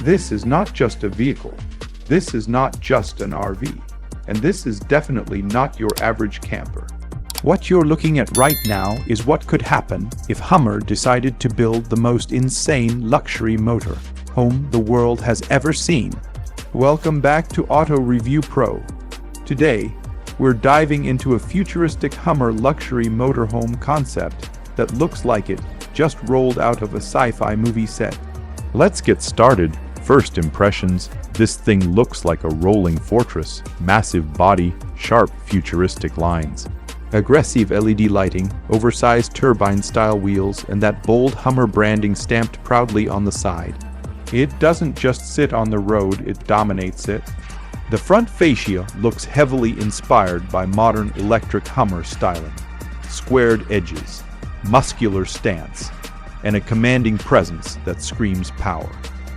This is not just a vehicle. This is not just an RV. And this is definitely not your average camper. What you're looking at right now is what could happen if Hummer decided to build the most insane luxury motor home the world has ever seen. Welcome back to Auto Review Pro. Today, we're diving into a futuristic Hummer luxury motorhome concept that looks like it just rolled out of a sci-fi movie set. Let's get started. First impressions, this thing looks like a rolling fortress, massive body, sharp futuristic lines. Aggressive LED lighting, oversized turbine-style wheels, and that bold Hummer branding stamped proudly on the side. It doesn't just sit on the road, it dominates it. The front fascia looks heavily inspired by modern electric Hummer styling. Squared edges, muscular stance, and a commanding presence that screams power.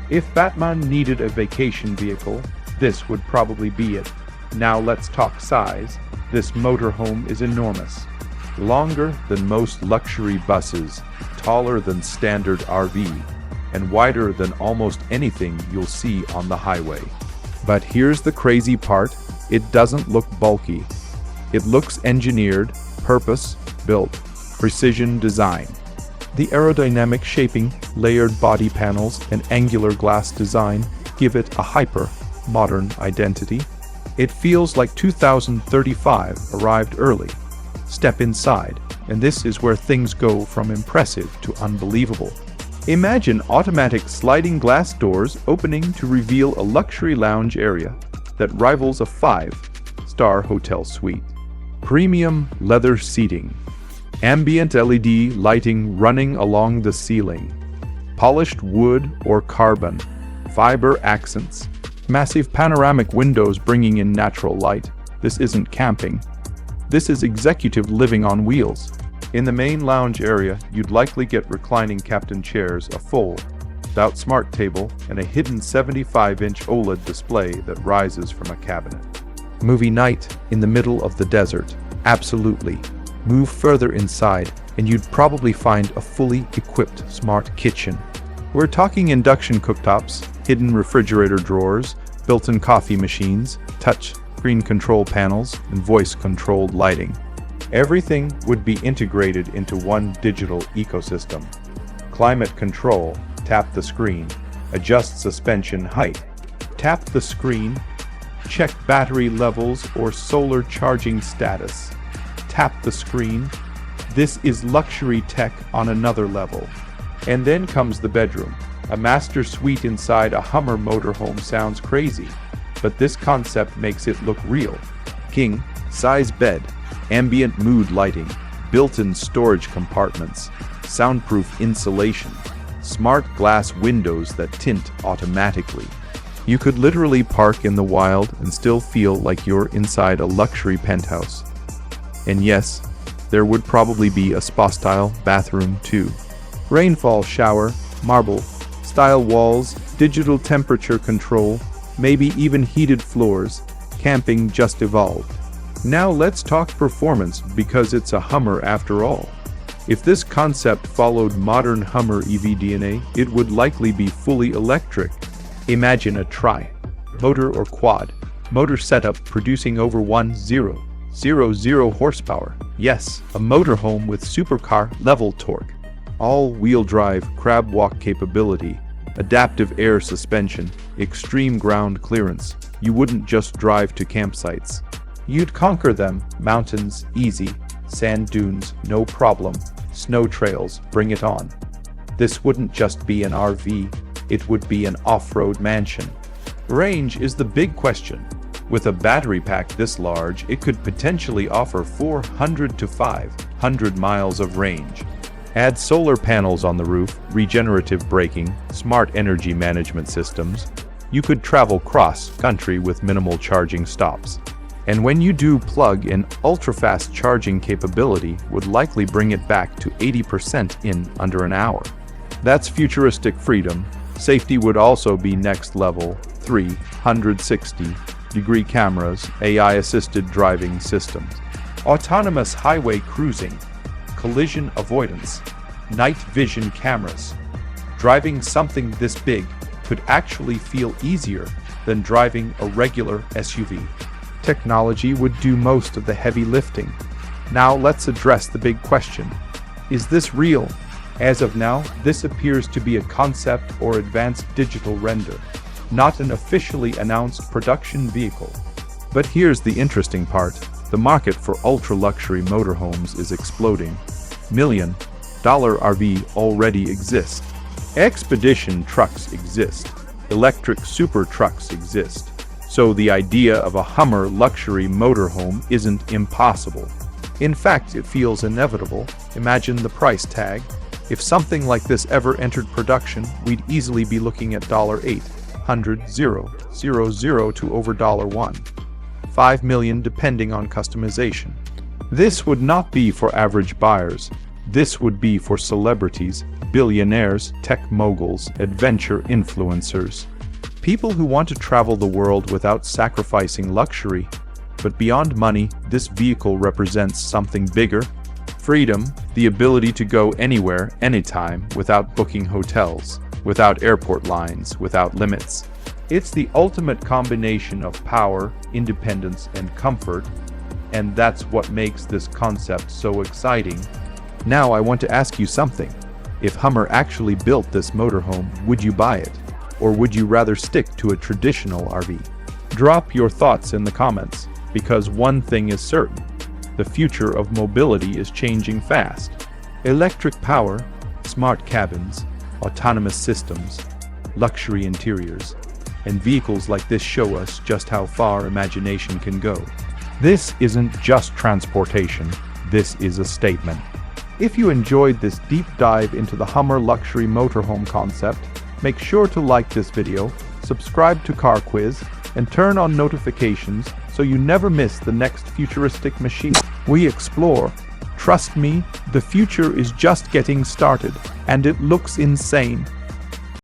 If Batman needed a vacation vehicle, this would probably be it. Now let's talk size. This motorhome is enormous. Longer than most luxury buses, taller than standard RV, and wider than almost anything you'll see on the highway. But here's the crazy part, it doesn't look bulky. It looks engineered, purpose-built, precision design. The aerodynamic shaping, layered body panels, and angular glass design give it a hyper-modern identity. It feels like 2035 arrived early. Step inside, and this is where things go from impressive to unbelievable. Imagine automatic sliding glass doors opening to reveal a luxury lounge area that rivals a 5-star hotel suite. Premium leather seating, ambient LED lighting running along the ceiling, polished wood or carbon, fiber accents, massive panoramic windows bringing in natural light. This isn't camping. This is executive living on wheels. In the main lounge area, you'd likely get reclining captain chairs, a fold-out smart table, and a hidden 75-inch OLED display that rises from a cabinet. Movie night in the middle of the desert. Absolutely. Move further inside, and you'd probably find a fully equipped smart kitchen. We're talking induction cooktops, hidden refrigerator drawers, built-in coffee machines, touch screen control panels, and voice-controlled lighting. Everything would be integrated into one digital ecosystem. Climate control, tap the screen, adjust suspension height. Tap the screen, check battery levels or solar charging status. Tap the screen. This is luxury tech on another level. And then comes the bedroom. A master suite inside a Hummer motorhome sounds crazy, but this concept makes it look real. King-size bed, ambient mood lighting, built-in storage compartments, soundproof insulation, smart glass windows that tint automatically. You could literally park in the wild and still feel like you're inside a luxury penthouse. And yes, there would probably be a spa-style bathroom too. Rainfall shower, marble-style walls, digital temperature control, maybe even heated floors. Camping just evolved. Now let's talk performance, because it's a Hummer after all. If this concept followed modern Hummer EV DNA, it would likely be fully electric. Imagine a tri-motor or quad motor setup producing over 1,000 horsepower. Yes, a motorhome with supercar-level torque. All-wheel drive crab walk capability, adaptive air suspension, extreme ground clearance. You wouldn't just drive to campsites. You'd conquer them. Mountains, easy. Sand dunes, no problem. Snow trails, bring it on. This wouldn't just be an RV, it would be an off-road mansion. Range is the big question. With a battery pack this large, it could potentially offer 400 to 500 miles of range. Add solar panels on the roof, regenerative braking, smart energy management systems. You could travel cross-country with minimal charging stops. And when you do plug in, ultra-fast charging capability would likely bring it back to 80% in under an hour. That's futuristic freedom. Safety would also be next level. 360-degree cameras, AI-assisted driving systems, autonomous highway cruising, collision avoidance, night vision cameras. Driving something this big could actually feel easier than driving a regular SUV. Technology would do most of the heavy lifting. Now let's address the big question. Is this real? As of now, this appears to be a concept or advanced digital render, not an officially announced production vehicle. But here's the interesting part. The market for ultra-luxury motorhomes is exploding. $1 million RV already exist. Expedition trucks exist. Electric super trucks exist. So the idea of a Hummer luxury motorhome isn't impossible. In fact, it feels inevitable. Imagine the price tag. If something like this ever entered production, we'd easily be looking at $800,000 to over $1. $5 million depending on customization. This would not be for average buyers. This would be for celebrities, billionaires, tech moguls, adventure influencers. People who want to travel the world without sacrificing luxury. But beyond money, this vehicle represents something bigger. Freedom, the ability to go anywhere, anytime, without booking hotels, without airport lines, without limits. It's the ultimate combination of power, independence, and comfort, and that's what makes this concept so exciting. Now I want to ask you something. If Hummer actually built this motorhome, would you buy it? Or would you rather stick to a traditional RV? Drop your thoughts in the comments, because one thing is certain. The future of mobility is changing fast. Electric power, smart cabins, autonomous systems, luxury interiors, and vehicles like this show us just how far imagination can go. This isn't just transportation, this is a statement. If you enjoyed this deep dive into the Hummer Luxury Motorhome Concept, make sure to like this video, subscribe to Car Quiz, and turn on notifications so you never miss the next futuristic machine we explore. Trust me, the future is just getting started, and it looks insane.